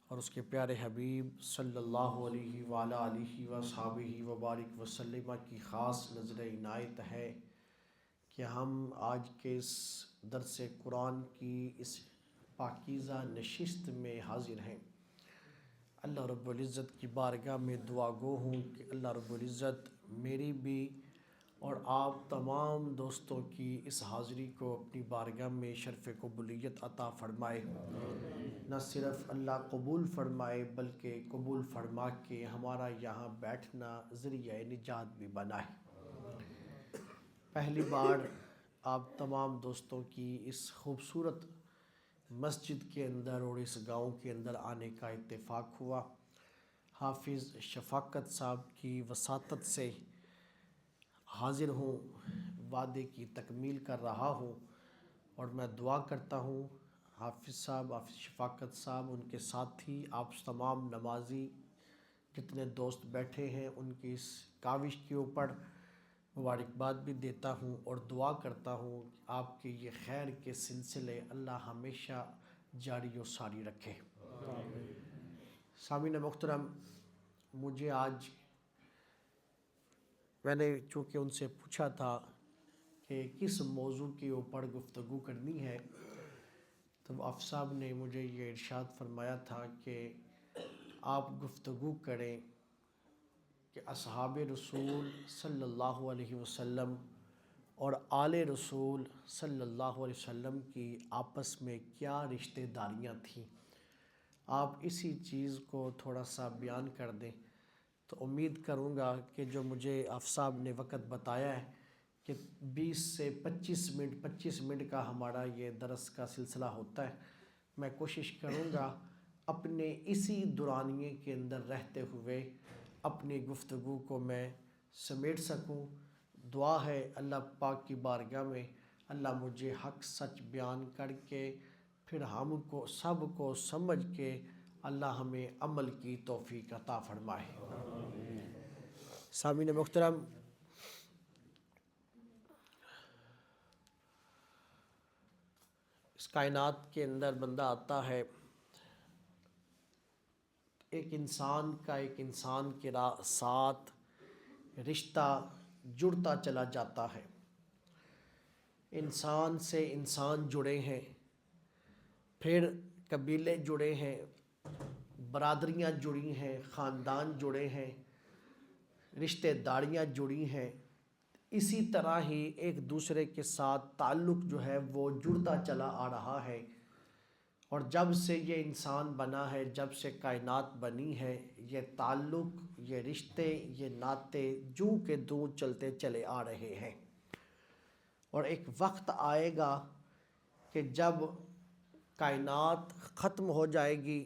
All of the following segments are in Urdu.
اور اس کے پیارے حبیب صلی اللہ علیہ وآلہ علیہ وصحبہ وبارک وسلم کی خاص نظر عنایت ہے کہ ہم آج کے اس درس قرآن کی اس پاکیزہ نشست میں حاضر ہیں۔ اللہ رب العزت کی بارگاہ میں دعا گو ہوں کہ اللہ رب العزت میری بھی اور آپ تمام دوستوں کی اس حاضری کو اپنی بارگاہ میں شرف قبولیت عطا فرمائے۔ نہ صرف اللہ قبول فرمائے بلکہ قبول فرما کے ہمارا یہاں بیٹھنا ذریعہ نجات بھی بنائے۔ پہلی بار آپ تمام دوستوں کی اس خوبصورت مسجد کے اندر اور اس گاؤں کے اندر آنے کا اتفاق ہوا۔ حافظ شفاقت صاحب کی وساطت سے حاضر ہوں، وعدے کی تکمیل کر رہا ہوں، اور میں دعا کرتا ہوں حافظ صاحب، حافظ شفاقت صاحب، ان کے ساتھی، آپ تمام نمازی جتنے دوست بیٹھے ہیں ان کی اس کاوش کے اوپر مبارکباد بھی دیتا ہوں اور دعا کرتا ہوں کہ آپ کے یہ خیر کے سلسلے اللہ ہمیشہ جاری و ساری رکھے۔ سامعین محترم، مجھے آج میں نے چونکہ ان سے پوچھا تھا کہ کس موضوع کے اوپر گفتگو کرنی ہے، تو آپ صاحب نے مجھے یہ ارشاد فرمایا تھا کہ آپ گفتگو کریں کہ اصحاب رسول صلی اللہ علیہ وسلم اور آل رسول صلی اللہ علیہ وسلم کی آپس میں کیا رشتہ داریاں تھیں۔ آپ اسی چیز کو تھوڑا سا بیان کر دیں تو امید کروں گا کہ جو مجھے آپ صاحب نے وقت بتایا ہے کہ 20 سے 25 منٹ کا ہمارا یہ درس کا سلسلہ ہوتا ہے، میں کوشش کروں گا اپنے اسی دورانیے کے اندر رہتے ہوئے اپنی گفتگو کو میں سمیٹ سکوں۔ دعا ہے اللہ پاک کی بارگاہ میں اللہ مجھے حق سچ بیان کر کے پھر ہم کو سب کو سمجھ کے اللہ ہمیں عمل کی توفیق عطا فرمائے۔ سامعین محترم، اس کائنات کے اندر بندہ آتا ہے، ایک انسان کے ساتھ رشتہ جڑتا چلا جاتا ہے۔ انسان سے انسان جڑے ہیں، پھر قبیلے جڑے ہیں، برادریاں جڑی ہیں، خاندان جڑے ہیں، رشتہ داریاں جڑی ہیں۔ اسی طرح ہی ایک دوسرے کے ساتھ تعلق جو ہے وہ جڑتا چلا آ رہا ہے، اور جب سے یہ انسان بنا ہے، جب سے کائنات بنی ہے، یہ تعلق، یہ رشتے، یہ ناطے جوں کے دوں چلتے چلے آ رہے ہیں۔ اور ایک وقت آئے گا کہ جب کائنات ختم ہو جائے گی،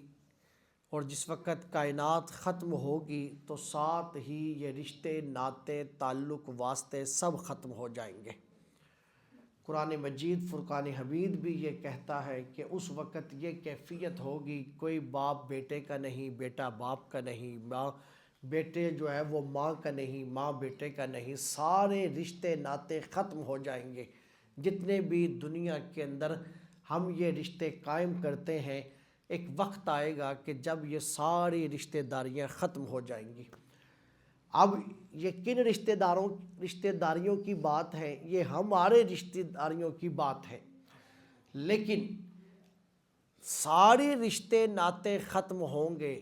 اور جس وقت کائنات ختم ہوگی تو ساتھ ہی یہ رشتے، ناطے، تعلق، واسطے سب ختم ہو جائیں گے۔ قرآن مجید فرقان حمید بھی یہ کہتا ہے کہ اس وقت یہ کیفیت ہوگی، کوئی باپ بیٹے کا نہیں، بیٹا باپ کا نہیں، ماں بیٹے جو ہے وہ ماں کا نہیں، ماں بیٹے کا نہیں، سارے رشتے ناطے ختم ہو جائیں گے۔ جتنے بھی دنیا کے اندر ہم یہ رشتے قائم کرتے ہیں، ایک وقت آئے گا کہ جب یہ ساری رشتہ داریاں ختم ہو جائیں گی۔ اب یہ کن رشتہ داریوں کی بات ہے؟ یہ ہمارے رشتہ داریوں کی بات ہے، لیکن سارے رشتے ناطے ختم ہوں گے،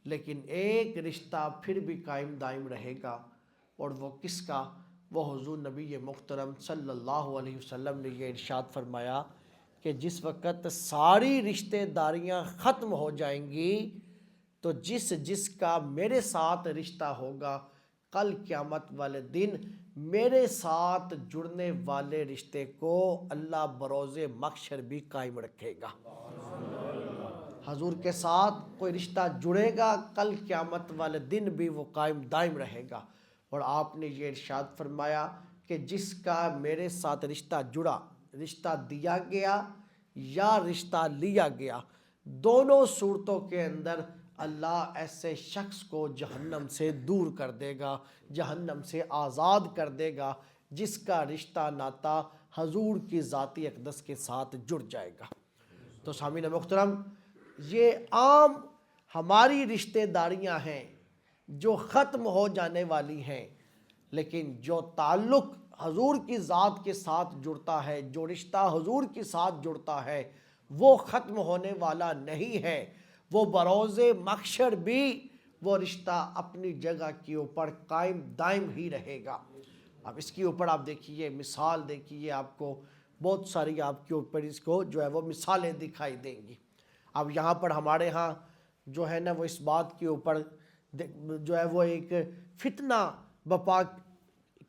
لیکن ایک رشتہ پھر بھی قائم دائم رہے گا، اور وہ کس کا؟ وہ حضور نبی محترم صلی اللہ علیہ وسلم نے یہ ارشاد فرمایا کہ جس وقت ساری رشتہ داریاں ختم ہو جائیں گی تو جس کا میرے ساتھ رشتہ ہوگا، کل قیامت والے دن میرے ساتھ جڑنے والے رشتے کو اللہ بروز محشر بھی قائم رکھے گا۔ حضور کے ساتھ کوئی رشتہ جڑے گا، کل قیامت والے دن بھی وہ قائم دائم رہے گا۔ اور آپ نے یہ ارشاد فرمایا کہ جس کا میرے ساتھ رشتہ جڑا، رشتہ دیا گیا یا رشتہ لیا گیا، دونوں صورتوں کے اندر اللہ ایسے شخص کو جہنم سے دور کر دے گا، جہنم سے آزاد کر دے گا جس کا رشتہ ناتا حضور کی ذاتی اقدس کے ساتھ جڑ جائے گا۔ تو سامعین محترم، یہ عام ہماری رشتہ داریاں ہیں جو ختم ہو جانے والی ہیں، لیکن جو تعلق حضور کی ذات کے ساتھ جڑتا ہے، جو رشتہ حضور کے ساتھ جڑتا ہے، وہ ختم ہونے والا نہیں ہے۔ وہ بروز محشر بھی وہ رشتہ اپنی جگہ کے اوپر قائم دائم ہی رہے گا۔ اب اس کے اوپر آپ دیکھیے، مثال دیکھیے، آپ کو بہت ساری آپ کے اوپر اس کو جو ہے وہ مثالیں دکھائی دیں گی۔ اب یہاں پر ہمارے ہاں جو ہے نا وہ اس بات کے اوپر جو ہے وہ ایک فتنہ بپا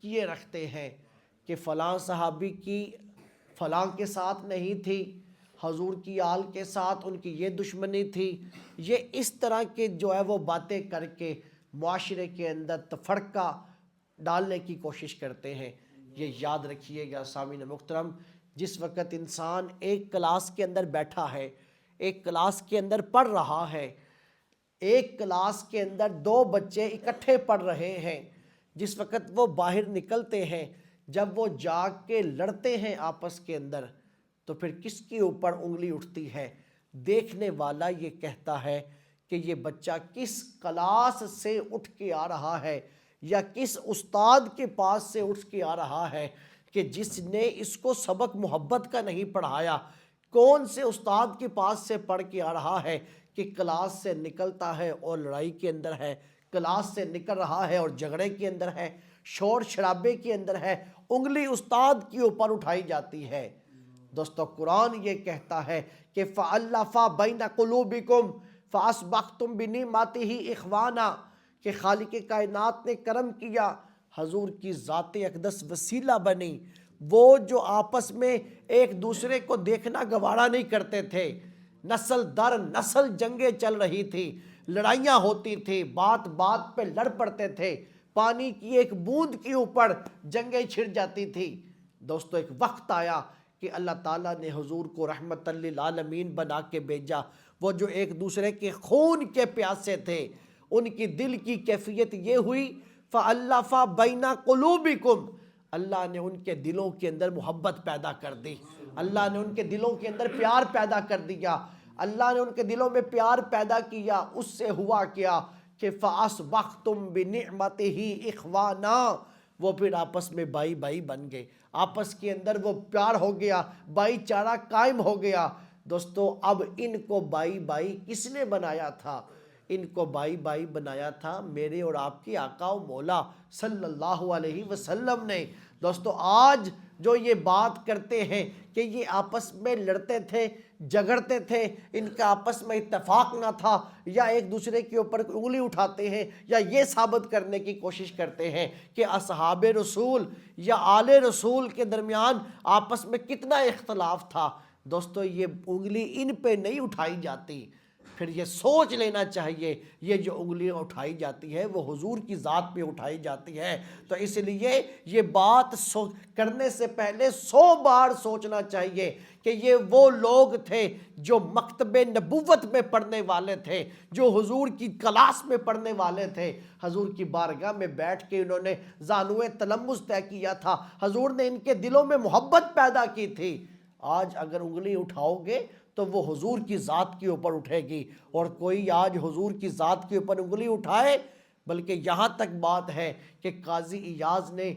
کیے رکھتے ہیں کہ فلاں صحابی کی فلاں کے ساتھ نہیں تھی، حضور کی آل کے ساتھ ان کی یہ دشمنی تھی۔ یہ اس طرح کے جو ہے وہ باتیں کر کے معاشرے کے اندر تفرقہ ڈالنے کی کوشش کرتے ہیں۔ یہ یاد رکھیے گا سامعین محترم، جس وقت انسان ایک کلاس کے اندر بیٹھا ہے، ایک کلاس کے اندر پڑھ رہا ہے، ایک کلاس کے اندر دو بچے اکٹھے پڑھ رہے ہیں، جس وقت وہ باہر نکلتے ہیں، جب وہ جا کے لڑتے ہیں آپس کے اندر، تو پھر کس کے اوپر انگلی اٹھتی ہے؟ دیکھنے والا یہ کہتا ہے کہ یہ بچہ کس کلاس سے اٹھ کے آ رہا ہے، یا کس استاد کے پاس سے اٹھ کے آ رہا ہے کہ جس نے اس کو سبق محبت کا نہیں پڑھایا۔ کون سے استاد کے پاس سے پڑھ کے آ رہا ہے کہ کلاس سے نکلتا ہے اور لڑائی کے اندر ہے، کلاس سے نکل رہا ہے اور جھگڑے کے اندر ہے، شور شرابے کے اندر ہے، انگلی استاد کے اوپر اٹھائی جاتی ہے۔ دوستو قرآن یہ کہتا ہے کہ فَأَلَّفَ بَيْنَ قُلُوبِكُمْ فَأَصْبَحْتُمْ بِنِعْمَتِهِ إِخْوَانًا، کہ خالق کائنات نے کرم کیا، حضور کی ذات اقدس وسیلہ بنی۔ وہ جو آپس میں ایک دوسرے کو دیکھنا گوارا نہیں کرتے تھے، نسل در نسل جنگیں چل رہی تھی، لڑائیاں ہوتی تھی، بات بات پہ لڑ پڑتے تھے، پانی کی ایک بوند کے اوپر جنگیں چھڑ جاتی تھی۔ دوستو ایک وقت آیا کہ اللہ تعالیٰ نے حضور کو رحمت للعالمین بنا کے بھیجا۔ وہ جو ایک دوسرے کے خون کے پیاسے تھے، ان کی دل کی کیفیت یہ ہوئی فَأَلَّفَ بَيْنَ قُلُوبِكُمْ، اللہ نے ان کے دلوں کے اندر محبت پیدا کر دی، اللہ نے ان کے دلوں کے اندر پیار پیدا کر دیا، اللہ نے ان کے دلوں میں پیار پیدا کیا۔ اس سے ہوا کیا کہ فَأَصْبَحْتُمْ بِنِعْمَتِهِ إِخْوَانًا، وہ پھر آپس میں بھائی بھائی بن گئے، آپس کے اندر وہ پیار ہو گیا، بھائی چارہ قائم ہو گیا۔ دوستو اب ان کو بھائی بھائی کس نے بنایا تھا؟ ان کو بھائی بھائی بنایا تھا میرے اور آپ کے آقا و مولا صلی اللہ علیہ وسلم نے۔ دوستو آج جو یہ بات کرتے ہیں کہ یہ آپس میں لڑتے تھے، جھگڑتے تھے، ان کا آپس میں اتفاق نہ تھا، یا ایک دوسرے کے اوپر انگلی اٹھاتے ہیں، یا یہ ثابت کرنے کی کوشش کرتے ہیں کہ اصحاب رسول یا آل رسول کے درمیان آپس میں کتنا اختلاف تھا۔ دوستو یہ انگلی ان پہ نہیں اٹھائی جاتی، پھر یہ سوچ لینا چاہیے یہ جو انگلیاں اٹھائی جاتی ہے وہ حضور کی ذات پہ اٹھائی جاتی ہے۔ تو اس لیے یہ بات کرنے سے پہلے 100 بار سوچنا چاہیے کہ یہ وہ لوگ تھے جو مکتب نبوت میں پڑھنے والے تھے، جو حضور کی کلاس میں پڑھنے والے تھے، حضور کی بارگاہ میں بیٹھ کے انہوں نے زانوئے تلمس طے کیا تھا، حضور نے ان کے دلوں میں محبت پیدا کی تھی۔ آج اگر انگلی اٹھاؤ گے تو وہ حضور کی ذات کے اوپر اٹھے گی، اور کوئی آج حضور کی ذات کے اوپر انگلی اٹھائے، بلکہ یہاں تک بات ہے کہ قاضی ایاز نے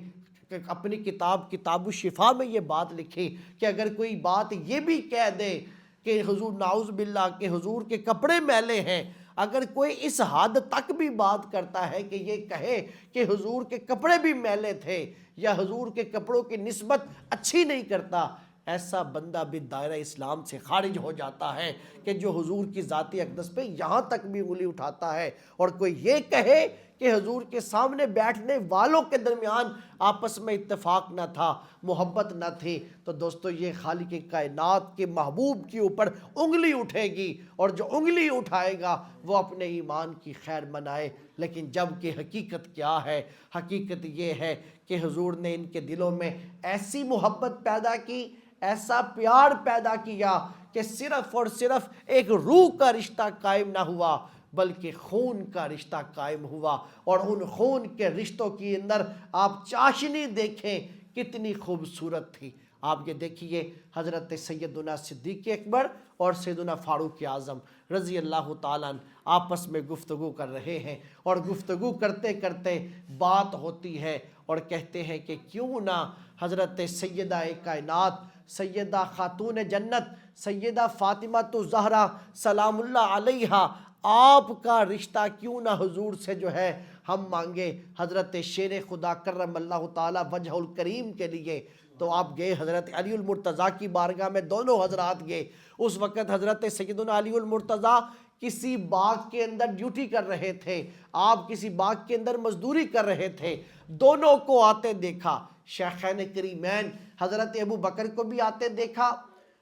اپنی کتاب الشفا میں یہ بات لکھی کہ اگر کوئی بات یہ بھی کہہ دے کہ حضور نعوذ باللہ کہ حضور کے کپڑے میلے ہیں، اگر کوئی اس حد تک بھی بات کرتا ہے کہ یہ کہے کہ حضور کے کپڑے بھی میلے تھے یا حضور کے کپڑوں کی نسبت اچھی نہیں کرتا، ایسا بندہ بھی دائرہ اسلام سے خارج ہو جاتا ہے کہ جو حضور کی ذات اقدس پہ یہاں تک بھی انگلی اٹھاتا ہے۔ اور کوئی یہ کہے کہ حضور کے سامنے بیٹھنے والوں کے درمیان آپس میں اتفاق نہ تھا، محبت نہ تھی، تو دوستو یہ خالق کائنات کے محبوب کے اوپر انگلی اٹھے گی، اور جو انگلی اٹھائے گا وہ اپنے ایمان کی خیر منائے۔ لیکن جب کہ حقیقت کیا ہے؟ حقیقت یہ ہے کہ حضور نے ان کے دلوں میں ایسی محبت پیدا کی، ایسا پیار پیدا کیا کہ صرف اور صرف ایک روح کا رشتہ قائم نہ ہوا بلکہ خون کا رشتہ قائم ہوا، اور ان خون کے رشتوں کے اندر آپ چاشنی دیکھیں کتنی خوبصورت تھی۔ آپ یہ دیکھیے حضرت سیدنا صدیق اکبر اور سیدنا فاروق اعظم رضی اللہ تعالیٰ عنہ آپس میں گفتگو کر رہے ہیں، اور گفتگو کرتے کرتے بات ہوتی ہے اور کہتے ہیں کہ کیوں نہ حضرت سیدہ کائنات، سیدہ خاتون جنت، سیدہ فاطمہ الزہرا سلام اللہ علیہا، آپ کا رشتہ کیوں نہ حضور سے جو ہے ہم مانگے، حضرت شیر خدا کرم اللہ تعالی وجہ الکریم کے لیے۔ تو آپ گئے حضرت علی المرتضیٰ کی بارگاہ میں، دونوں حضرات گئے۔ اس وقت حضرت سیدنا علی المرتضیٰ کسی باغ کے اندر ڈیوٹی کر رہے تھے، آپ کسی باغ کے اندر مزدوری کر رہے تھے، دونوں کو آتے دیکھا، شیخین کریمین حضرت ابو بکر کو بھی آتے دیکھا،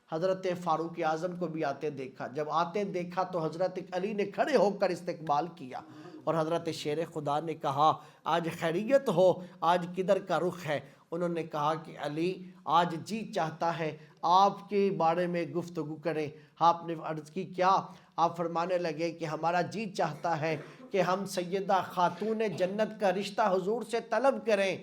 حضرت فاروق اعظم کو بھی آتے دیکھا۔ جب آتے دیکھا تو حضرت علی نے کھڑے ہو کر استقبال کیا، اور حضرت شیر خدا نے کہا آج خیریت ہو، آج کدھر کا رخ ہے؟ انہوں نے کہا کہ علی آج جی چاہتا ہے آپ کے بارے میں گفتگو کریں۔ آپ نے عرض کی کیا؟ آپ فرمانے لگے کہ ہمارا جی چاہتا ہے کہ ہم سیدہ خاتون جنت کا رشتہ حضور سے طلب کریں،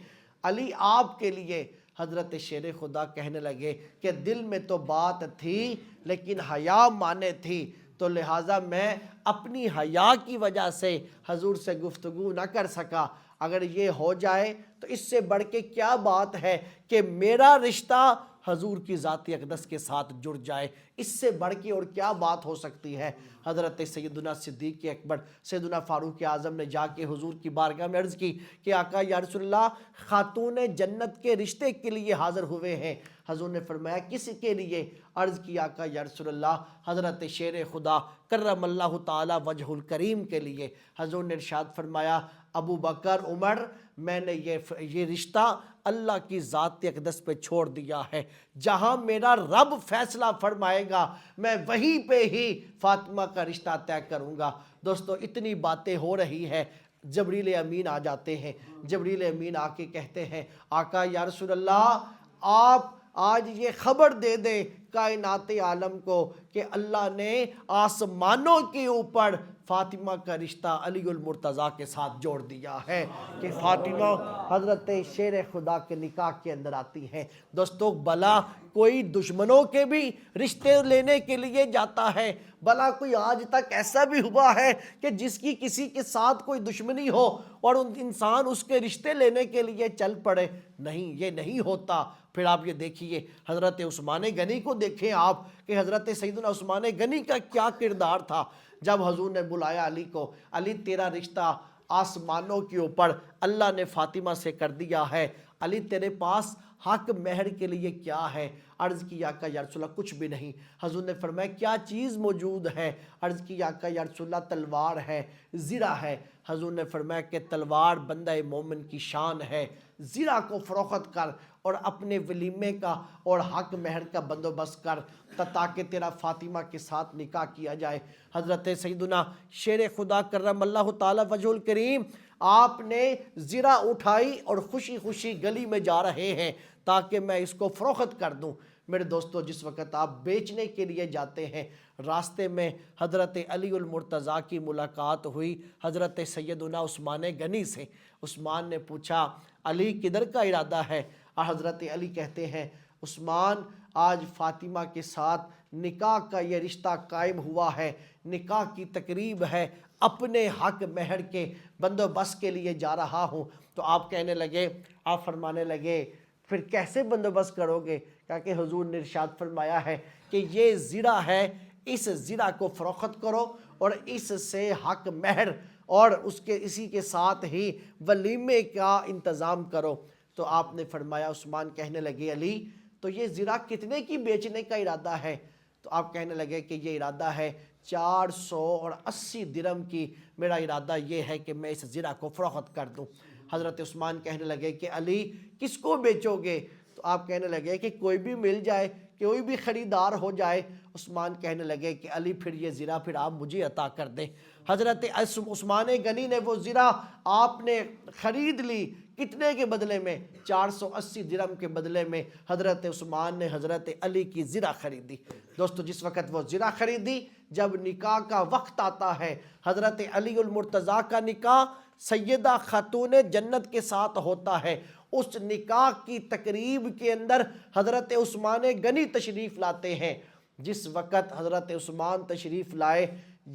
علی آپ کے لیے۔ حضرت شیر خدا کہنے لگے کہ دل میں تو بات تھی لیکن حیا مانے تھی، تو لہٰذا میں اپنی حیا کی وجہ سے حضور سے گفتگو نہ کر سکا۔ اگر یہ ہو جائے تو اس سے بڑھ کے کیا بات ہے کہ میرا رشتہ حضور کی ذات اقدس کے ساتھ جڑ جائے، اس سے بڑھ کے اور کیا بات ہو سکتی ہے؟ حضرت سیدنا صدیق اکبر سیدنا فاروق اعظم نے جا کے حضور کی بارگاہ میں عرض کی کہ آقا یا رسول اللہ خاتون جنت کے رشتے کے لیے حاضر ہوئے ہیں۔ حضور نے فرمایا کس کے لیے؟ عرض کی آقا یا رسول اللہ حضرت شیر خدا کرم اللہ تعالی وجہ الکریم کے لیے۔ حضور نے ارشاد فرمایا ابو بکر عمر، میں نے یہ رشتہ اللہ کی ذات اقدس پہ چھوڑ دیا ہے، جہاں میرا رب فیصلہ فرمائے گا میں وہیں پہ ہی فاطمہ کا رشتہ طے کروں گا۔ دوستو اتنی باتیں ہو رہی ہے، جبریل امین آ جاتے ہیں، جبریل امین آ کے کہتے ہیں آقا یا رسول اللہ آپ آج یہ خبر دے دیں کائنات عالم کو کہ اللہ نے آسمانوں کے اوپر فاطمہ کا رشتہ علی المرتضیٰ کے ساتھ جوڑ دیا ہے، کہ فاطمہ حضرت شیر خدا کے نکاح کے اندر آتی ہیں۔ دوستو بلا کوئی دشمنوں کے بھی رشتے لینے کے لیے جاتا ہے، بلا کوئی آج تک ایسا بھی ہوا ہے کہ جس کی کسی کے ساتھ کوئی دشمنی ہو اور انسان اس کے رشتے لینے کے لیے چل پڑے؟ نہیں، یہ نہیں ہوتا۔ پھر آپ یہ دیکھیے حضرت عثمان غنی کو دیکھیں آپ کہ حضرت سیدنا عثمان غنی کا کیا کردار تھا۔ جب حضور نے بلایا علی کو، علی تیرا رشتہ آسمانوں کے اوپر اللہ نے فاطمہ سے کر دیا ہے، علی تیرے پاس حق مہر کے لیے کیا ہے؟ عرض کی آقا یا رسول اللہ کچھ بھی نہیں۔ حضور نے فرمایا کیا چیز موجود ہے؟ عرض کی آقا یا رسول اللہ تلوار ہے، زرہ ہے۔ حضور نے فرمایا کہ تلوار بندہ مومن کی شان ہے، زرہ کو فروخت کر اور اپنے ولیمے کا اور حق مہر کا بندوبست کر تاکہ تیرا فاطمہ کے ساتھ نکاح کیا جائے۔ حضرت سیدنا شیر خدا کرم اللہ تعالی وجہ الکریم آپ نے زرہ اٹھائی اور خوشی خوشی گلی میں جا رہے ہیں تاکہ میں اس کو فروخت کر دوں۔ میرے دوستو جس وقت آپ بیچنے کے لیے جاتے ہیں، راستے میں حضرت علی المرتضیٰ کی ملاقات ہوئی حضرت سیدنا عثمان غنی سے۔ عثمان نے پوچھا علی کدھر کا ارادہ ہے؟ اور حضرت علی کہتے ہیں عثمان آج فاطمہ کے ساتھ نکاح کا یہ رشتہ قائم ہوا ہے، نکاح کی تقریب ہے، اپنے حق مہر کے بندوبست کے لیے جا رہا ہوں۔ تو آپ کہنے لگے، آپ فرمانے لگے پھر کیسے بندوبست کرو گے؟ کہ حضور نے ارشاد فرمایا ہے کہ یہ زرہ ہے، اس زرہ کو فروخت کرو اور اس سے حق مہر اور اسی کے ساتھ ہی ولیمے کا انتظام کرو۔ تو آپ نے فرمایا، عثمان کہنے لگے علی تو یہ زرہ کتنے کی بیچنے کا ارادہ ہے؟ تو آپ کہنے لگے کہ یہ ارادہ ہے 480 درہم کی، میرا ارادہ یہ ہے کہ میں اس زرہ کو فروخت کر دوں۔ حضرت عثمان کہنے لگے کہ علی کس کو بیچو گے؟ تو آپ کہنے لگے کہ کوئی بھی مل جائے، کوئی بھی خریدار ہو جائے۔ عثمان کہنے لگے کہ علی پھر یہ زرہ پھر آپ مجھے عطا کر دیں۔ حضرت عثمان غنی نے وہ زرہ آپ نے خرید لی، کتنے کے بدلے میں؟ 480 درہم کے بدلے میں حضرت عثمان نے حضرت علی کی زرہ خریدی۔ دوستو جس وقت وہ زرہ خریدی، جب نکاح کا وقت آتا ہے، حضرت علی المرتضیٰ کا نکاح سیدہ خاتون جنت کے ساتھ ہوتا ہے، اس نکاح کی تقریب کے اندر حضرت عثمان غنی تشریف لاتے ہیں۔ جس وقت حضرت عثمان تشریف لائے،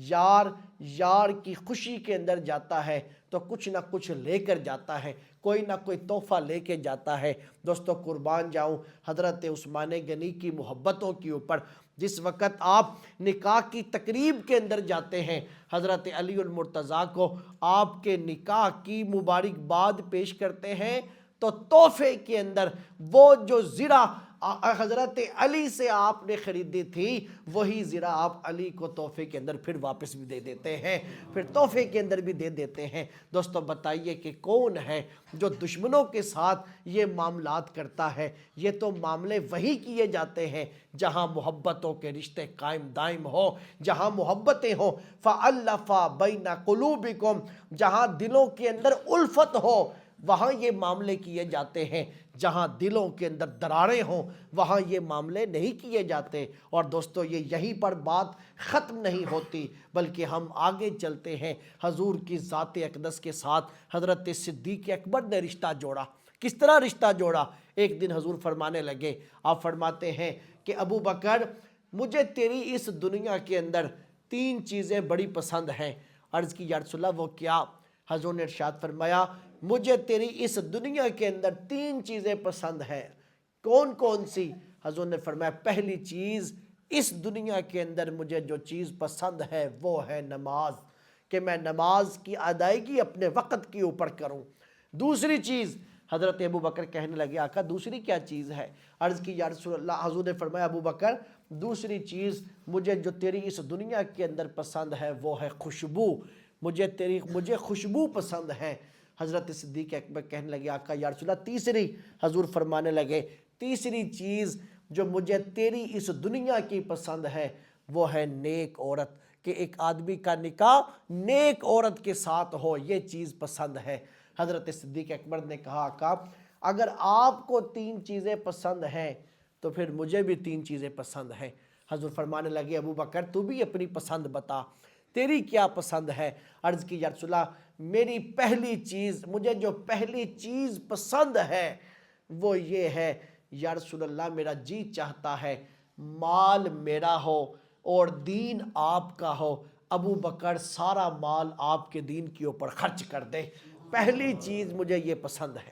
یار کی خوشی کے اندر جاتا ہے تو کچھ نہ کچھ لے کر جاتا ہے، کوئی نہ کوئی تحفہ لے کے جاتا ہے۔ دوستو قربان جاؤں حضرت عثمان غنی کی محبتوں کے اوپر۔ جس وقت آپ نکاح کی تقریب کے اندر جاتے ہیں، حضرت علی المرتضیٰ کو آپ کے نکاح کی مبارکباد پیش کرتے ہیں، تو تحفے کے اندر وہ جو زرہ حضرت علی سے آپ نے خریدی تھی، وہی زرہ آپ علی کو تحفے کے اندر پھر واپس بھی دے دیتے ہیں، پھر تحفے کے اندر بھی دے دیتے ہیں۔ دوستو بتائیے کہ کون ہے جو دشمنوں کے ساتھ یہ معاملات کرتا ہے؟ یہ تو معاملے وہی کیے جاتے ہیں جہاں محبتوں کے رشتے قائم دائم ہو، جہاں محبتیں ہوں، فَأَلَّفَ بَيْنَ قُلُوبِكُمْ، جہاں دلوں کے اندر الفت ہو وہاں یہ معاملے کیے جاتے ہیں، جہاں دلوں کے اندر دراریں ہوں وہاں یہ معاملے نہیں کیے جاتے۔ اور دوستو یہیں پر بات ختم نہیں ہوتی، بلکہ ہم آگے چلتے ہیں۔ حضور کی ذات اقدس کے ساتھ حضرت صدیق اکبر نے رشتہ جوڑا۔ کس طرح رشتہ جوڑا؟ ایک دن حضور فرمانے لگے، آپ فرماتے ہیں کہ ابو بکر، مجھے تیری اس دنیا کے اندر 3 چیزیں بڑی پسند ہیں۔ عرض کی یا رسول اللہ وہ کیا؟ حضور نے ارشاد فرمایا، مجھے تیری اس دنیا کے اندر 3 چیزیں پسند ہیں۔ کون کون سی؟ حضور نے فرمایا، پہلی چیز اس دنیا کے اندر مجھے جو چیز پسند ہے وہ ہے نماز، کہ میں نماز کی ادائیگی اپنے وقت کے اوپر کروں۔ دوسری چیز، حضرت ابو بکر کہنے لگے، آقا دوسری کیا چیز ہے؟ عرض کی یا رسول اللہ، حضور نے فرمایا، ابو بکر دوسری چیز مجھے جو تیری اس دنیا کے اندر پسند ہے وہ ہے خوشبو، مجھے خوشبو پسند ہے۔ حضرت صدیق اکبر کہنے لگے، آقا یا رسول اللہ تیسری؟ حضور فرمانے لگے، تیسری چیز جو مجھے تیری اس دنیا کی پسند ہے وہ ہے نیک عورت، کہ ایک آدمی کا نکاح نیک عورت کے ساتھ ہو، یہ چیز پسند ہے۔ حضرت صدیق اکبر نے کہا، آقا اگر آپ کو 3 چیزیں پسند ہیں تو پھر مجھے بھی 3 چیزیں پسند ہیں۔ حضور فرمانے لگے، ابو بکر تو بھی اپنی پسند بتا، تیری کیا پسند ہے؟ عرض کی یا رسول اللہ، میری پہلی چیز، مجھے جو پہلی چیز پسند ہے وہ یہ ہے یا رسول اللہ، میرا جی چاہتا ہے مال میرا ہو اور دین آپ کا ہو، ابو بکر سارا مال آپ کے دین کے اوپر خرچ کر دے، پہلی چیز مجھے یہ پسند ہے۔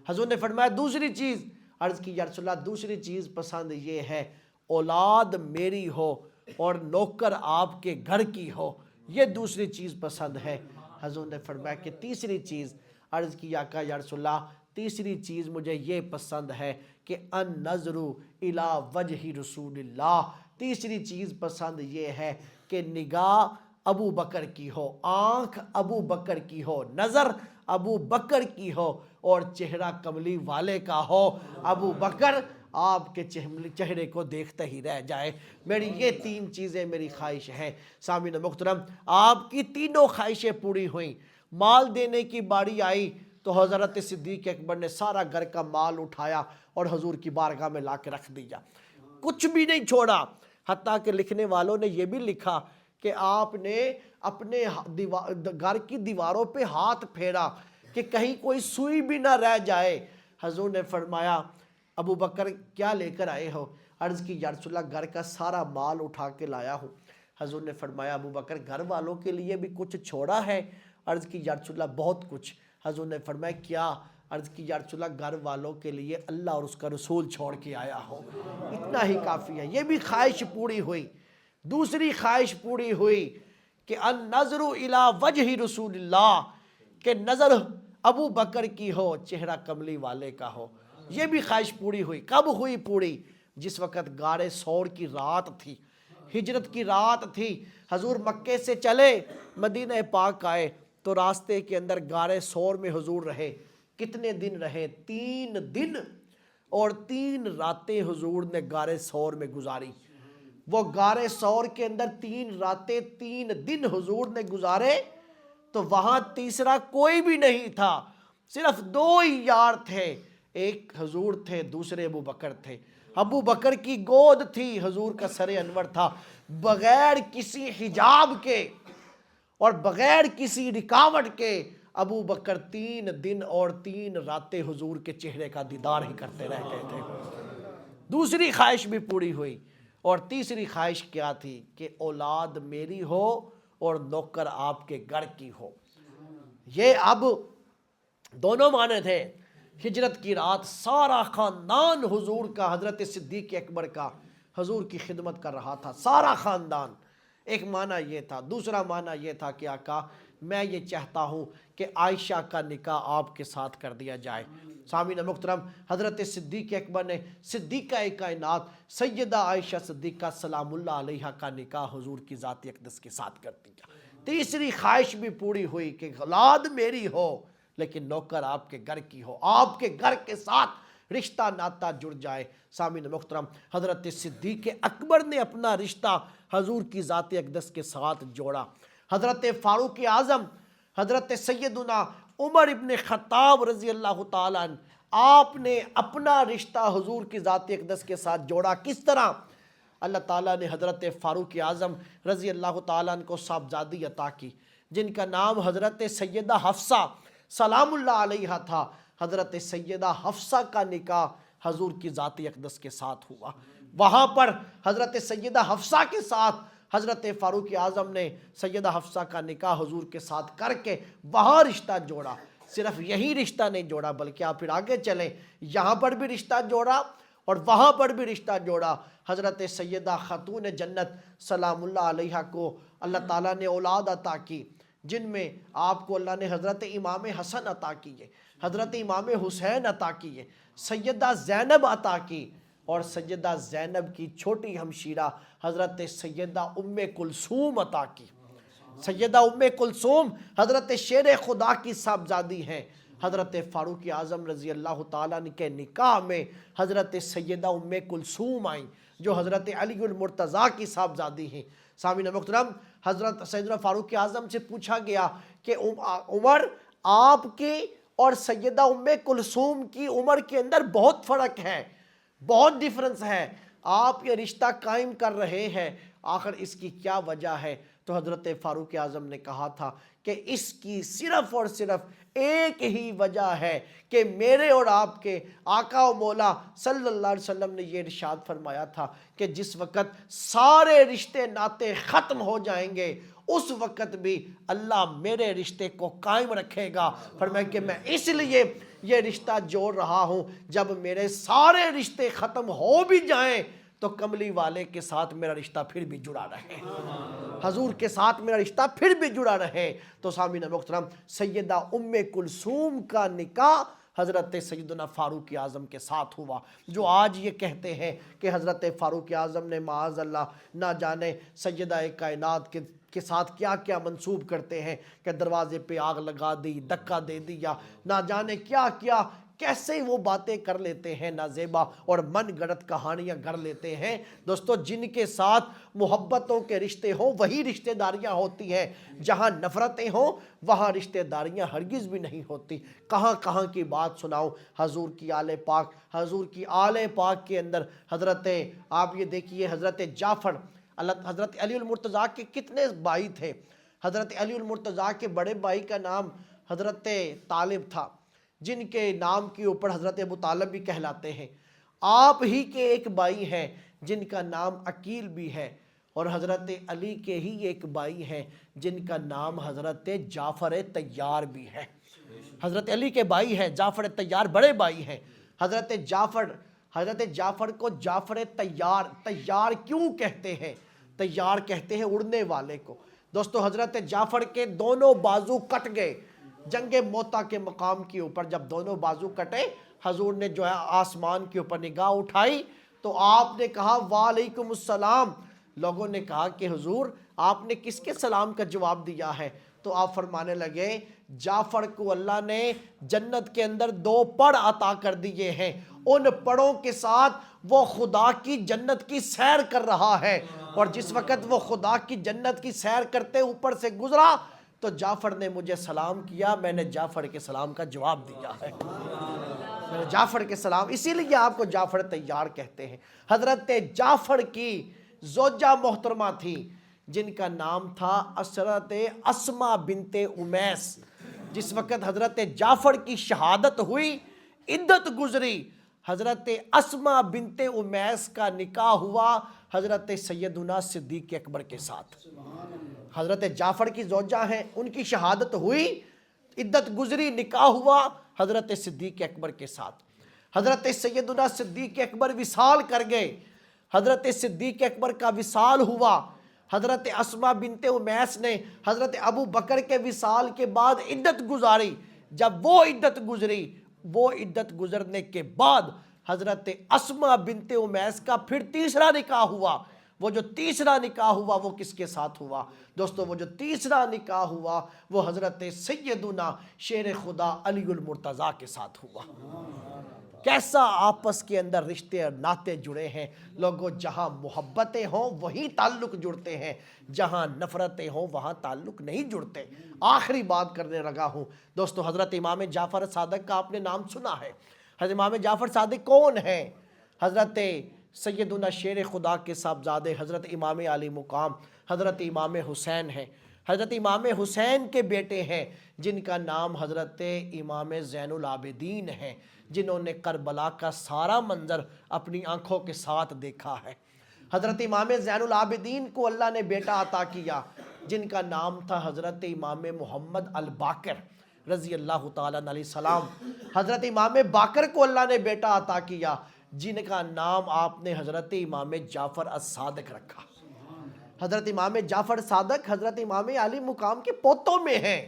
حضور نے فرمایا دوسری چیز؟ عرض کی یا رسول اللہ دوسری چیز پسند یہ ہے اولاد میری ہو اور نوکر آپ کے گھر کی ہو، یہ دوسری چیز پسند ہے۔ حضور نے فرمایا کہ تیسری چیز؟ عرض کی آقا یا رسول اللہ تیسری چیز مجھے یہ پسند ہے کہ النظر الی وجہ رسول اللہ، تیسری چیز پسند یہ ہے کہ نگاہ ابو بکر کی ہو، آنکھ ابو بکر کی ہو، نظر ابو بکر کی ہو اور چہرہ کملی والے کا ہو، ابو بکر آپ کے چہرے کو دیکھتا ہی رہ جائے۔ میری یہ 3 چیزیں میری خواہش ہیں۔ سامعین محترم، آپ کی تینوں خواہشیں پوری ہوئیں۔ مال دینے کی باری آئی تو حضرت صدیق اکبر نے سارا گھر کا مال اٹھایا اور حضور کی بارگاہ میں لا کے رکھ دیا، کچھ بھی نہیں چھوڑا۔ حتیٰ کہ لکھنے والوں نے یہ بھی لکھا کہ آپ نے اپنے گھر کی دیواروں پہ ہاتھ پھیرا کہ کہیں کوئی سوئی بھی نہ رہ جائے۔ حضور نے فرمایا، ابو بکر کیا لے کر آئے ہو؟ عرض کی یا رسول اللہ گھر کا سارا مال اٹھا کے لایا ہوں۔ حضور نے فرمایا، ابو بکر گھر والوں کے لیے بھی کچھ چھوڑا ہے؟ عرض کی یا رسول اللہ بہت کچھ۔ حضور نے فرمایا کیا؟ عرض کی یا رسول اللہ گھر والوں کے لیے اللہ اور اس کا رسول چھوڑ کے آیا ہوں، اتنا ہی کافی ہے۔ یہ بھی خواہش پوری ہوئی۔ دوسری خواہش پوری ہوئی کہ النظر الی وجہ رسول اللہ، کہ نظر ابو بکر کی ہو، چہرہ کملی والے کا ہو، یہ بھی خواہش پوری ہوئی۔ کب ہوئی پوری؟ جس وقت غار ثور کی رات تھی، ہجرت کی رات تھی، حضور مکے سے چلے مدینہ پاک آئے تو راستے کے اندر غار ثور میں حضور رہے۔ کتنے دن رہے؟ 3 دن اور 3 راتیں حضور نے غار ثور میں گزاری۔ وہ غار ثور کے اندر 3 راتیں 3 دن حضور نے گزارے تو وہاں تیسرا کوئی بھی نہیں تھا، صرف 2 ہی یار تھے، ایک حضور تھے، دوسرے ابو بکر تھے۔ ابو بکر کی گود تھی، حضور کا سر انور تھا، بغیر کسی حجاب کے اور بغیر کسی رکاوٹ کے ابو بکر 3 دن اور 3 راتیں حضور کے چہرے کا دیدار ہی کرتے رہ گئے تھے۔ دوسری خواہش بھی پوری ہوئی اور تیسری خواہش کیا تھی کہ اولاد میری ہو اور نوکر آپ کے گھر کی ہو۔ یہ اب دونوں معنی تھے۔ ہجرت کی رات سارا خاندان حضور کا، حضرت صدیق اکبر کا حضور کی خدمت کر رہا تھا، سارا خاندان۔ ایک معنی یہ تھا۔ دوسرا معنی یہ تھا کہ آقا میں یہ چاہتا ہوں کہ عائشہ کا نکاح آپ کے ساتھ کر دیا جائے۔ سامعین محترم، حضرت صدیق اکبر نے صدیقہ کائنات سیدہ عائشہ صدیقہ سلام اللہ علیہا کا نکاح حضور کی ذات اقدس کے ساتھ کر دیا۔ تیسری خواہش بھی پوری ہوئی کہ اولاد میری ہو لیکن نوکر آپ کے گھر کی ہو، آپ کے گھر کے ساتھ رشتہ ناتا جڑ جائے۔ سامعین محترم، حضرت صدیق اکبر نے اپنا رشتہ حضور کی ذات اقدس کے ساتھ جوڑا۔ حضرت فاروق اعظم، حضرت سیدنا عمر ابن خطاب رضی اللہ تعالیٰ عنہ، آپ نے اپنا رشتہ حضور کی ذات اقدس کے ساتھ جوڑا۔ کس طرح؟ اللہ تعالیٰ نے حضرت فاروق اعظم رضی اللہ تعالیٰ عنہ کو صاحبزادی عطا کی جن کا نام حضرت سیدہ حفصہ سلام اللہ علیہا تھا۔ حضرت سیدہ حفصہ کا نکاح حضور کی ذات اقدس کے ساتھ ہوا۔ وہاں پر حضرت سیدہ حفصہ کے ساتھ حضرت فاروق اعظم نے سیدہ حفصہ کا نکاح حضور کے ساتھ کر کے وہاں رشتہ جوڑا۔ صرف یہی رشتہ نہیں جوڑا بلکہ آپ پھر آگے چلیں، یہاں پر بھی رشتہ جوڑا اور وہاں پر بھی رشتہ جوڑا۔ حضرت سیدہ خاتون جنت سلام اللہ علیہا کو اللہ تعالیٰ نے اولاد عطا کی، جن میں آپ کو اللہ نے حضرت امام حسن عطا کیے، حضرت امام حسین عطا کیے، سیدہ زینب عطا کی، اور سیدہ زینب کی چھوٹی ہمشیرہ حضرت سیدہ ام کلثوم عطا کی۔ سیدہ ام کلثوم حضرت شیر خدا کی صاحبزادی ہیں۔ حضرت فاروق اعظم رضی اللہ تعالیٰ عنہ کے نکاح میں حضرت سیدہ ام کلثوم آئیں جو حضرت علی المرتضیٰ کی صاحبزادی ہیں۔ سامعین محترم، حضرت سیدنا فاروق اعظم سے پوچھا گیا کہ عمر، آپ کی اور سیدہ ام کلثوم کی عمر کے اندر بہت فرق ہے، بہت ڈیفرنس ہے، آپ یہ رشتہ قائم کر رہے ہیں، آخر اس کی کیا وجہ ہے؟ تو حضرت فاروق اعظم نے کہا تھا کہ اس کی صرف اور صرف ایک ہی وجہ ہے کہ میرے اور آپ کے آقا و مولا صلی اللہ علیہ وسلم نے یہ ارشاد فرمایا تھا کہ جس وقت سارے رشتے ناتے ختم ہو جائیں گے اس وقت بھی اللہ میرے رشتے کو قائم رکھے گا۔ فرمایا کہ میں اس لیے یہ رشتہ جوڑ رہا ہوں، جب میرے سارے رشتے ختم ہو بھی جائیں تو کملی والے کے ساتھ میرا رشتہ پھر بھی جڑا رہے، حضور کے ساتھ میرا رشتہ پھر بھی جڑا رہے۔ تو سامعین محترم، سیدہ ام کلثوم کا نکاح حضرت سیدنا فاروق اعظم کے ساتھ ہوا، جو آج یہ کہتے ہیں کہ حضرت فاروق اعظم نے معاذ اللہ نہ جانے سیدہ کائنات کے ساتھ کیا کیا منسوب کرتے ہیں کہ دروازے پہ آگ لگا دی، دھکا دے دیا، نہ جانے کیا کیا، کیسے وہ باتیں کر لیتے ہیں نازیبا اور من گڑت کہانیاں گھڑ لیتے ہیں۔ دوستو، جن کے ساتھ محبتوں کے رشتے ہوں وہی رشتہ داریاں ہوتی ہیں، جہاں نفرتیں ہوں وہاں رشتہ داریاں ہرگز بھی نہیں ہوتی۔ کہاں کہاں کی بات سناؤں، حضور کی آل پاک، حضور کی آل پاک کے اندر حضرت، آپ یہ دیکھیے، حضرت جعفر، حضرت علی المرتضیٰ کے کتنے بھائی تھے؟ حضرت علی المرتضیٰ کے بڑے بھائی کا نام حضرت طالب تھا، جن کے نام کے اوپر حضرت ابو طالب بھی کہلاتے ہیں۔ آپ ہی کے ایک بھائی ہیں جن کا نام عقیل بھی ہے، اور حضرت علی کے ہی ایک بھائی ہیں جن کا نام حضرت جعفر طیار بھی ہے۔ حضرت علی کے بھائی ہیں جعفر طیار، بڑے بھائی ہیں۔ حضرت جعفر کو جعفر طیار، طیار کیوں کہتے ہیں؟ طیار کہتے ہیں اڑنے والے کو۔ دوستو، حضرت جعفر کے دونوں بازو کٹ گئے جنگ موتا کے مقام کے اوپر۔ جب دونوں بازو کٹے، حضور نے جو ہے آسمان کے اوپر نگاہ اٹھائی تو آپ نے کہا وعلیکم السلام۔ لوگوں نے کہا کہ حضور آپ نے کس کے سلام کا جواب دیا ہے؟ تو آپ فرمانے لگے جعفر کو اللہ نے جنت کے اندر 2 پڑ عطا کر دیے ہیں، ان پڑوں کے ساتھ وہ خدا کی جنت کی سیر کر رہا ہے، اور جس وقت وہ خدا کی جنت کی سیر کرتے اوپر سے گزرا تو جعفر نے مجھے سلام کیا، میں نے جعفر کے سلام کا جواب دیا ہے، میں نے جعفر کے سلام، اسی لیے آپ کو جعفر طیار کہتے ہیں۔ حضرت جعفر کی زوجہ محترمہ تھی جن کا نام تھا حضرت اسما بنت امیس۔ جس وقت حضرت جعفر کی شہادت ہوئی، عدت گزری، حضرت اسما بنت امیس کا نکاح ہوا حضرت سیدنا صدیق اکبر کے ساتھ. حضرت جعفر کی زوجہ ہیں، ان کی شہادت ہوئی، عدت گزری، نکاح ہوا حضرت صدیق اکبر کے ساتھ. حضرت سیدنا صدیق اکبر وصال کر گئے. حضرت صدیق اکبر کا وصال ہوا. حضرت اسما بنت امیس نے حضرت ابو بکر کے وصال کے بعد عدت گزاری. جب وہ عدت گزری، وہ عدت گزرنے کے بعد حضرت اسما بنت امیس کا پھر تیسرا نکاح ہوا. وہ جو تیسرا نکاح ہوا وہ کس کے ساتھ ہوا دوستو؟ وہ جو تیسرا نکاح ہوا وہ حضرت سیدنا شیر خدا علی المرتضیٰ کے ساتھ ہوا. کیسا آپس کے اندر رشتے اور ناطے جڑے ہیں لوگوں. جہاں محبتیں ہوں وہیں تعلق جڑتے ہیں، جہاں نفرتیں ہوں وہاں تعلق نہیں جڑتے. آخری بات کرنے لگا ہوں دوستو، حضرت امام جعفر صادق کا آپ نے نام سنا ہے. حضرت امام جعفر صادق کون ہیں؟ حضرت سیدنا شیر خدا کے صاحبزادے حضرت امام علی مقام حضرت امام حسین ہیں. حضرت امام حسین کے بیٹے ہیں جن کا نام حضرت امام زین العابدین ہیں، جنہوں نے کربلا کا سارا منظر اپنی آنکھوں کے ساتھ دیکھا ہے. حضرت امام زین العابدین کو اللہ نے بیٹا عطا کیا جن کا نام تھا حضرت امام محمد الباقر رضی اللہ تعالیٰ علیہ السلام. حضرت امام باقر کو اللہ نے بیٹا عطا کیا جن کا نام آپ نے حضرت امام جعفر الصادق رکھا. حضرت امام جعفر صادق حضرت امام علی مقام کے پوتوں میں ہیں.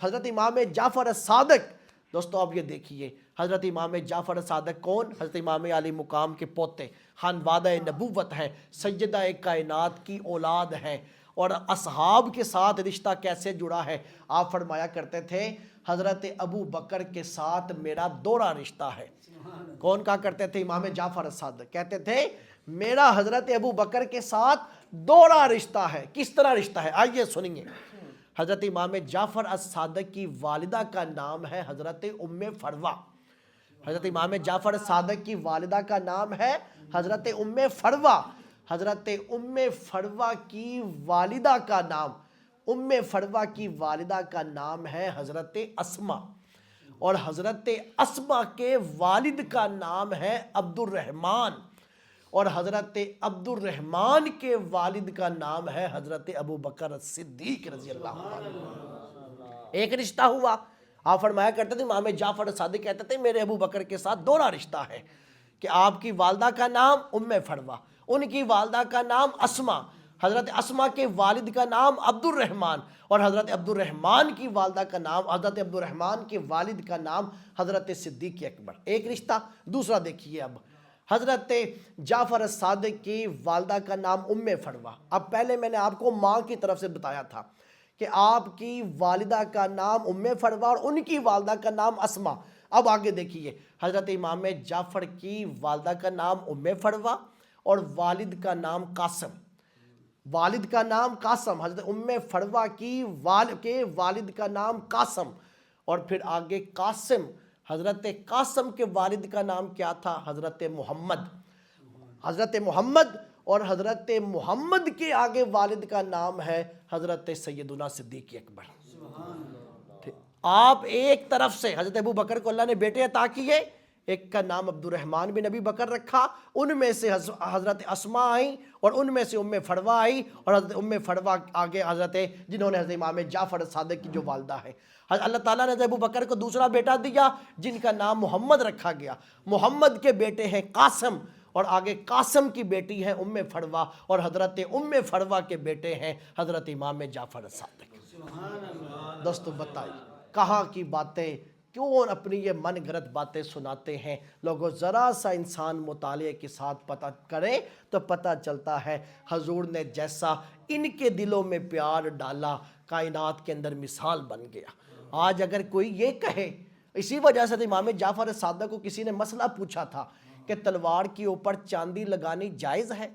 حضرت امام جعفر الصادق دوستو آپ یہ دیکھیے، حضرت امام جعفر صادق کون؟ حضرت امام علی مقام کے پوتے، خانوادہ نبوت ہیں، سیدہ کائنات کی اولاد ہیں. اور اصحاب کے ساتھ رشتہ کیسے جڑا ہے؟ آپ فرمایا کرتے تھے حضرت ابو بکر کے ساتھ میرا دوہرا رشتہ ہے. کون کہا کرتے تھے؟ امام جعفر الصادق کہتے تھے میرا حضرت ابو بکر کے ساتھ دوہرا رشتہ ہے. کس طرح رشتہ ہے آئیے سنیے. حضرت امام جعفر الصادق کی والدہ کا نام ہے حضرت ام فروہ. حضرت امام جعفر الصادق کی والدہ کا نام ہے حضرت ام فروہ. حضرت ام فروہ کی والدہ کا نام کا نام ہے حضرت اسما. اور حضرت اسما کے والد کا نام ہے عبد الرحمن. اور حضرت عبد الرحمن کے والد کا نام ہے حضرت ابو بکر صدیق رضی اللہ عنہ. ایک رشتہ ہوا. آپ فرمایا کرتے تھے امام جعفر صادق کہتے تھے میرے ابو بکر کے ساتھ دوہرا رشتہ ہے کہ آپ کی والدہ کا نام ام فروہ، ان کی والدہ کا نام اسما، حضرت اسما کے والد کا نام عبد الرحمن، اور حضرت عبد الرحمن کی والدہ کا نام، حضرت عبد الرحمن کے والد کا نام حضرت صدیق اکبر. ایک رشتہ. دوسرا دیکھیے اب حضرت جعفر الصادق کی والدہ کا نام ام فروہ. اب پہلے میں نے آپ کو ماں کی طرف سے بتایا تھا کہ آپ کی والدہ کا نام ام فروہ اور ان کی والدہ کا نام اسما. اب آگے دیکھیے حضرت امام جعفر کی والدہ کا نام ام فروہ اور والد کا نام قاسم. والد کا نام قاسم، حضرت ام فروہ کی والد کا نام قاسم. اور پھر آگے قاسم، حضرت قاسم کے والد کا نام کیا تھا؟ حضرت محمد. حضرت محمد اور حضرت محمد کے آگے والد کا نام ہے حضرت سیدنا صدیق اکبر. آپ ایک طرف سے حضرت ابو بکر کو اللہ نے بیٹے عطا کیے، ایک کا نام عبد الرحمن بن ابی بکر رکھا، ان میں سے حضرت اسما آئیں اور ان میں سے ام فروہ آئی، اور حضرت ام فروہ آگے حضرت جنہوں نے حضرت امام جعفر صادق کی جو والدہ ہے. اللہ تعالیٰ نے حضرت ابو بکر کو دوسرا بیٹا دیا جن کا نام محمد رکھا گیا. محمد کے بیٹے ہیں قاسم اور آگے قاسم کی بیٹی ہے ام فروہ اور حضرت ام فروہ کے بیٹے ہیں حضرت امام جعفر صادق. دوستو بتائیے کہاں کی باتیں، کیوں اپنی یہ من گھڑت باتیں سناتے ہیں لوگوں؟ ذرا سا انسان مطالعے کے ساتھ پتہ کرے تو پتہ چلتا ہے حضور نے جیسا ان کے دلوں میں پیار ڈالا کائنات کے اندر مثال بن گیا. آج اگر کوئی یہ کہے، اسی وجہ سے امام جعفر صادق کو کسی نے مسئلہ پوچھا تھا کہ تلوار کے اوپر چاندی لگانی جائز ہے،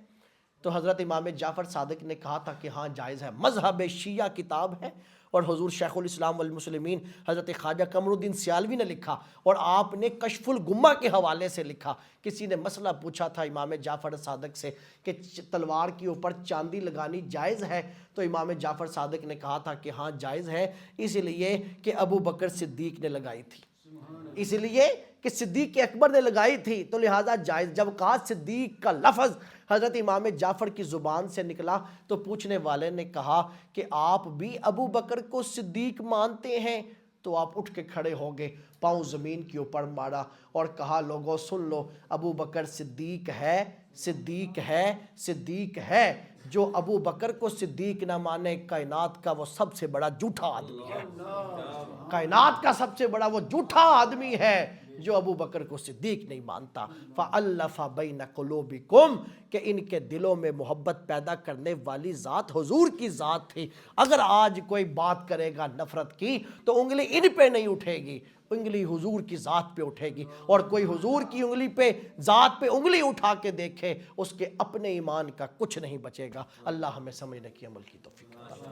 تو حضرت امام جعفر صادق نے کہا تھا کہ ہاں جائز ہے. مذہب شیعہ کتاب ہے اور حضور شیخ الاسلام والمسلمین حضرت خواجہ قمر الدین سیالوی نے لکھا اور آپ نے کشف الغمہ کے حوالے سے لکھا. کسی نے مسئلہ پوچھا تھا امام جعفر صادق سے کہ تلوار کے اوپر چاندی لگانی جائز ہے، تو امام جعفر صادق نے کہا تھا کہ ہاں جائز ہے، اس لیے کہ ابو بکر صدیق نے لگائی تھی. اس لیے کہ صدیق اکبر نے لگائی تھی تو لہٰذا جائز۔ جب کہا صدیق کا لفظ حضرت امام جعفر کی زبان سے نکلا تو پوچھنے والے نے کہا کہ آپ بھی ابو بکر کو صدیق مانتے ہیں؟ تو آپ اٹھ کے کھڑے ہو گئے، پاؤں زمین کے اوپر مارا اور کہا لوگوں سن لو، ابو بکر صدیق ہے، صدیق ہے، صدیق ہے۔ جو ابو بکر کو صدیق نہ مانے کائنات کا وہ سب سے بڑا جھوٹا آدمی ہے، کائنات کا سب سے بڑا وہ جھوٹا آدمی ہے جو ابو بکر کو صدیق نہیں مانتا۔ فَأَلَّفَ بَيْنَ قُلُوبِكُمْ، کہ ان کے دلوں میں محبت پیدا کرنے والی ذات حضور کی ذات تھی۔ اگر آج کوئی بات کرے گا نفرت کی تو انگلی ان پہ نہیں اٹھے گی، انگلی حضور کی ذات پہ اٹھے گی، اور کوئی حضور کی انگلی پہ ذات پہ انگلی اٹھا کے دیکھے اس کے اپنے ایمان کا کچھ نہیں بچے گا۔ اللہ ہمیں سمجھنے کی عمل کی توفیق عطا فرمائے۔